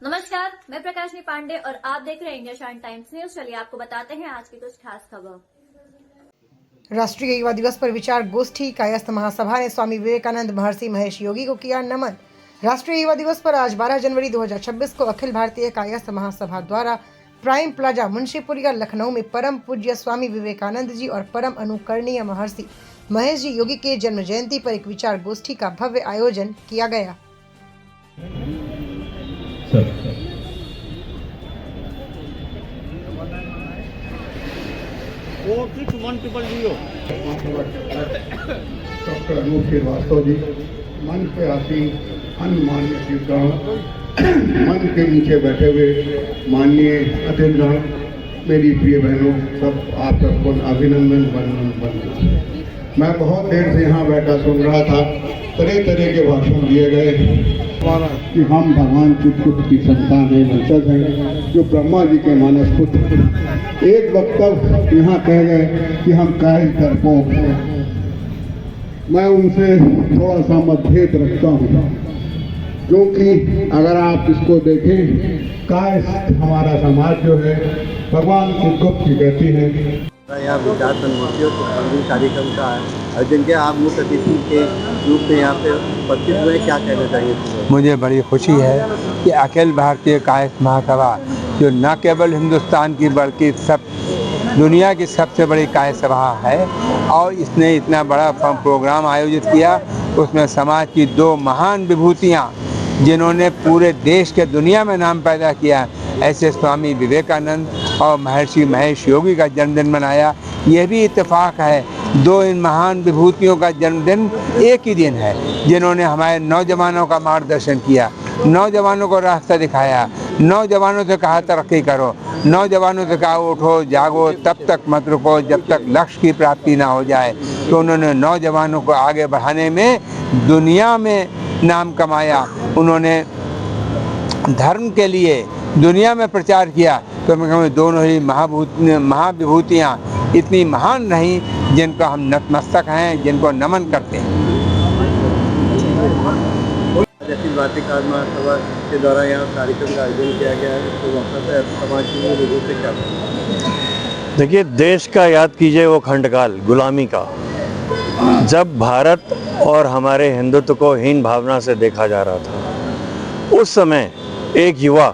नमस्कार, मैं प्रकाशनी पांडे और आप देख रहे हैं इंडिया शाइन टाइम्स न्यूज। चलिए आपको बताते हैं आज की कुछ खास खबर। राष्ट्रीय युवा दिवस पर विचार गोष्ठी कायस्थ महासभा ने स्वामी विवेकानंद महर्षि महेश योगी को किया नमन। राष्ट्रीय युवा दिवस पर आज 12 जनवरी 2026 को अखिल भारतीय कायस्थ महासभा द्वारा प्राइम प्लाजा मुंशीपुरिया लखनऊ में परम पूज्य स्वामी विवेकानंद जी और परम अनुकरणीय महर्षि महेश जी योगी के जन्म जयंती पर एक विचार गोष्ठी का भव्य आयोजन किया गया। डॉक्टर अनूप श्रीवास्तव जी मन पे आती अनुमान्य श्रीगण मन के नीचे बैठे हुए माननीय अतिथिगण, मेरी प्रिय बहनों, सब आप सबको अभिनंदन वंदन। मैं बहुत देर से यहाँ बैठा सुन रहा था, तरह तरह के भाषण दिए गए कि हम भगवान चित्रकूट की संतान है, वंशज हैं, जो ब्रह्मा जी के मानस पुत्र। एक वक्तव्य यहाँ कह गए कि हम कायल डरपोक हैं। मैं उनसे थोड़ा सा मतभेद रखता हूँ, क्योंकि अगर आप इसको देखें, कायस्थ हमारा समाज जो है भगवान चित्रकूट की कहती है। यहाँ विचार संगोष्ठियों कार्यक्रम का आयोजन किया। आप मुख्य अतिथि के रूप में यहाँ पे उपस्थित हुए, क्या कहना चाहिए? मुझे बड़ी खुशी है कि अखिल भारतीय कायस्थ महासभा, जो न केवल हिंदुस्तान की बल्कि सब दुनिया की सबसे बड़ी कायस्थ सभा है, और इसने इतना बड़ा प्रोग्राम आयोजित किया। उसमें समाज की दो महान विभूतियाँ जिन्होंने पूरे देश के दुनिया में नाम पैदा किया, ऐसे स्वामी विवेकानंद और महर्षि महेश योगी का जन्मदिन मनाया। यह भी इत्तेफाक है, दो इन महान विभूतियों का जन्मदिन एक ही दिन है, जिन्होंने हमारे नौजवानों का मार्गदर्शन किया, नौजवानों को रास्ता दिखाया, नौजवानों से कहा तरक्की करो, नौजवानों से कहा उठो जागो, तब तक मत रुको जब तक लक्ष्य की प्राप्ति ना हो जाए। तो उन्होंने नौजवानों को आगे बढ़ाने में दुनिया में नाम कमाया। उन्होंने धर्म के लिए दुनिया में प्रचार किया। तो मैं कहूँ दोनों ही महाविभूतियाँ इतनी महान रहीं, जिनको हम नतमस्तक हैं, जिनको नमन करते हैं। अखिल भारतीय कायस्थ महासभा के द्वारा यहाँ कार्यक्रम का आयोजन किया गया है, तो वहाँ पर समाज के लोगों से क्या? देखिए, देश का याद कीजिए वो खंडकाल गुलामी का, जब भारत और हमारे हिंदुत्व को हीन भावना से देखा जा रहा था। उस समय एक युवा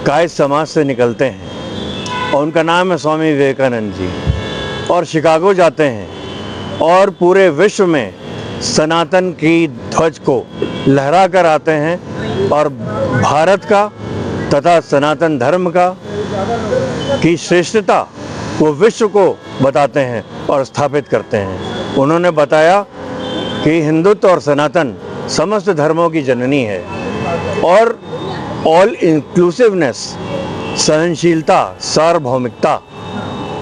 कायस्थ समाज से निकलते हैं और उनका नाम है स्वामी विवेकानंद जी, और शिकागो जाते हैं और पूरे विश्व में सनातन की ध्वज को लहरा कर आते हैं और भारत का तथा सनातन धर्म का की श्रेष्ठता को विश्व को बताते हैं और स्थापित करते हैं। उन्होंने बताया कि हिंदुत्व और सनातन समस्त धर्मों की जननी है, और ऑल इंक्लूसिवनेस, सहनशीलता, सार्वभौमिकता,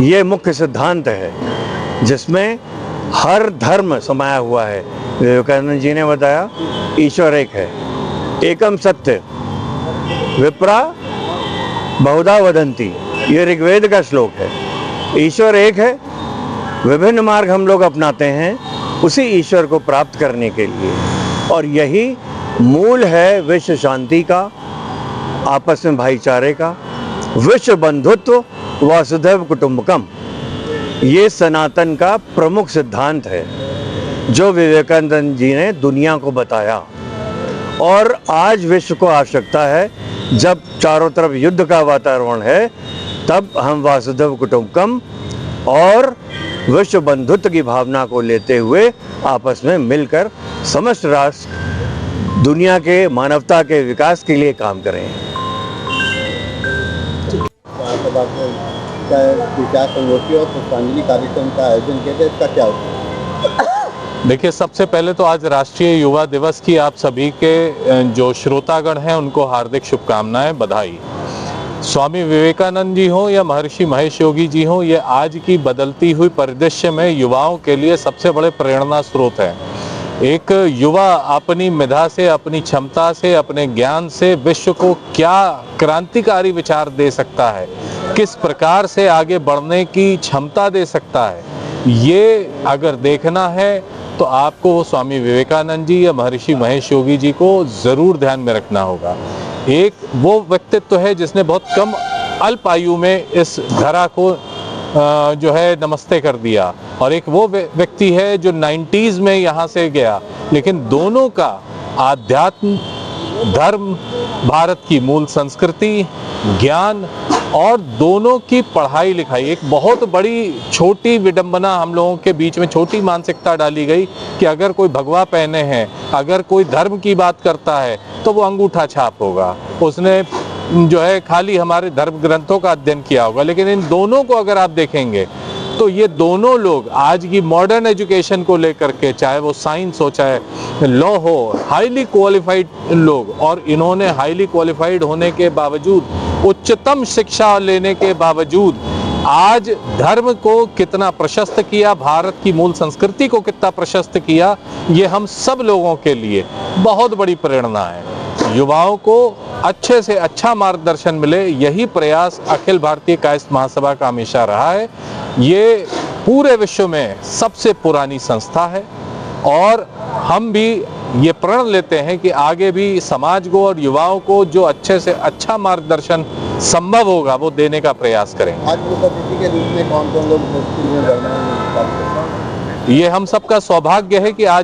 ये मुख्य सिद्धांत है जिसमें हर धर्म समाया हुआ है। विवेकानंद जी ने बताया ईश्वर एक है, एकम सत्य, विप्रा बहुधा वदंती, ये ऋग्वेद का श्लोक है। ईश्वर एक है, विभिन्न मार्ग हम लोग अपनाते हैं उसी ईश्वर को प्राप्त करने के लिए, और यही मूल है विश्व शांति का, आपस में भाईचारे का, विश्व बंधुत्व, वसुधैव कुटुंबकम। ये सनातन का प्रमुख सिद्धांत है जो विवेकानंद जी ने दुनिया को बताया। और आज विश्व को आवश्यकता है, जब चारों तरफ युद्ध का वातावरण है, तब हम वसुधैव कुटुंबकम और विश्व बंधुत्व की भावना को लेते हुए आपस में मिलकर समस्त राष्ट्र दुनिया के मानवता के विकास के लिए काम करें। विचार संगोष्ठी और पुष्पांजलि कार्यक्रम का आयोजन किया गया, इसका क्या होता? देखिए, सबसे पहले तो आज राष्ट्रीय युवा दिवस की आप सभी के जो श्रोतागण हैं उनको हार्दिक शुभकामनाएं, बधाई। स्वामी विवेकानंद जी हों या महर्षि महेश योगी जी हों, ये आज की बदलती हुई परिदृश्य में युवाओं के लिए सबसे बड़े प्रेरणा स्रोत हैं। एक युवा अपनी मेधा से, अपनी क्षमता से, अपने ज्ञान से विश्व को क्या क्रांतिकारी विचार दे सकता है, किस प्रकार से आगे बढ़ने की क्षमता दे सकता है, ये अगर देखना है तो आपको स्वामी विवेकानंद जी या महर्षि महेश योगी जी को ज़रूर ध्यान में रखना होगा। एक वो व्यक्तित्व है जिसने बहुत कम अल्प आयु में इस धरा को जो है नमस्ते कर दिया, और एक वो व्यक्ति है जो 90s में यहाँ से गया। लेकिन दोनों का आध्यात्म, धर्म, भारत की मूल संस्कृति, ज्ञान और दोनों की पढ़ाई लिखाई, एक बहुत बड़ी छोटी विडंबना हम लोगों के बीच में, छोटी मानसिकता डाली गई कि अगर कोई भगवा पहने हैं, अगर कोई धर्म की बात करता है तो वो अंगूठा छाप होगा, उसने जो है खाली हमारे धर्म ग्रंथों का अध्ययन किया होगा। लेकिन इन दोनों को अगर आप देखेंगे तो ये दोनों लोग आज की मॉडर्न एजुकेशन को लेकर के, चाहे वो साइंस हो चाहे लॉ हो, हाईली क्वालिफाइड लोग, और इन्होंने हाईली क्वालिफाइड होने के बावजूद, उच्चतम शिक्षा लेने के बावजूद आज धर्म को कितना प्रशस्त किया, भारत की मूल संस्कृति को कितना प्रशस्त किया, ये हम सब लोगों के लिए बहुत बड़ी प्रेरणा है। युवाओं को अच्छे से अच्छा मार्गदर्शन मिले, यही प्रयास अखिल भारतीय कायस्थ महासभा का हमेशा रहा है। ये पूरे विश्व में सबसे पुरानी संस्था है और हम भी ये प्रण लेते हैं कि आगे भी समाज को और युवाओं को जो अच्छे से अच्छा मार्गदर्शन संभव होगा वो देने का प्रयास करेंगे। आज मुख्य अतिथि के रूप में कौन कौन लोग उपस्थित हुए? ये हम सबका सौभाग्य है कि आज